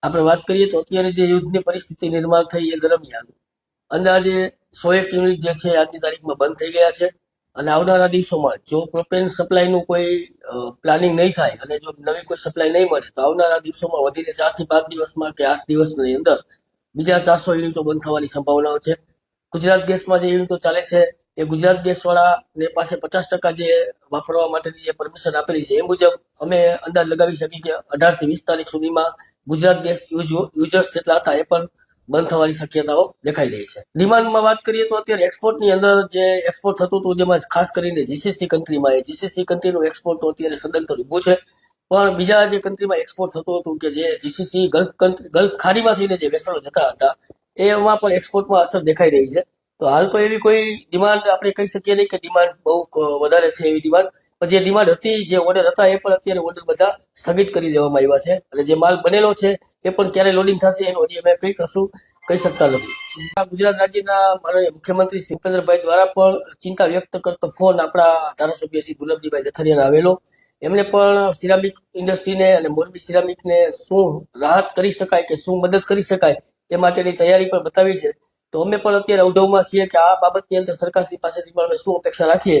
આપણે વાત કરીએ તો અત્યારે જે યુદ્ધની પરિસ્થિતિ નિર્માણ થઈ એ દરમિયાન અંદાજે 100 યુનિટ જે છે આજની તારીખમાં બંધ થઈ ગયા છે. અને આવનારા દિવસોમાં જો પ્રોપેન સપ્લાયનું કોઈ પ્લાનિંગ નહીં થાય અને જો નવી કોઈ સપ્લાય નહીં મળે તો આવનારા દિવસોમાં વધીને 4 થી 5 દિવસમાં કે 8 દિવસની અંદર બીજા 400 યુનિટો બંધ થવાની સંભાવનાઓ છે. ગુજરાત ગેસમાં જે યુનિટો ચાલે છે એ ગુજરાત ગેસવાળાને પાસે 50% જે વાપરવા માટેની જે પરમિશન આપેલી છે એ મુજબ અમે અંદાજ લગાવી શકીએ કે 18 થી 20 તારીખ સુધીમાં ગુજરાત ગેસ યુઝર્સ જેટલા હતા એ પણ બંધ થવાની શક્યતાઓ દેખાઈ રહી છે. ડિમાન્ડમાં વાત કરીએ તો અત્યારે એક્સપોર્ટની અંદર જે એક્સપોર્ટ થતું હતું જેમાં ખાસ કરીને જીસીસી કન્ટ્રીમાં એ જીસીસી કન્ટ્રીનું એક્સપોર્ટ તો અત્યારે સદંતર ઊભું છે. પણ બીજા જે કન્ટ્રીમાં એક્સપોર્ટ થતું હતું કે જે જીસીસી ગલ્ફ ખાડીમાં થઈને જે વેસણો જતા હતા એમાં પણ એક્સપોર્ટમાં અસર દેખાઈ રહી છે. તો હાલ તો એવી કોઈ ડિમાન્ડ આપણે કહી શકીએ નહીં કે ડિમાન્ડ બહુ વધારે છે એવી ડિમાન્ડ, પણ જે ડિમાન્ડ હતી જે ઓર્ડર હતા એ પણ અત્યારે ઓર્ડર બધા સ્થગિત કરી દેવામાં આવ્યા છે. અને જે માલ બનેલો છે એ પણ ક્યારે લોડિંગ થશે એનું હજી અમે કંઈ કશું કહી શકતા નથી. ગુજરાત રાજ્યના માનનીય મુખ્યમંત્રી શ્રી ભૂપેન્દ્રભાઈ દ્વારા પણ ચિંતા વ્યક્ત કરતો ફોન આપણા ધારાસભ્ય શ્રી દુર્લભજીભાઈ જથરિયાને આવેલો. એમણે પણ સિરામિક ઇન્ડસ્ટ્રીને અને મોરબી સિરામિકને શું રાહત કરી શકાય કે શું મદદ કરી શકાય એ માટેની તૈયારી પણ બતાવી છે. તો અમે પણ અત્યારે ઉદ્યોગમાં છીએ કે આ બાબતની અંદર સરકારશ્રી પાસેથી પણ અમે શું અપેક્ષા રાખીએ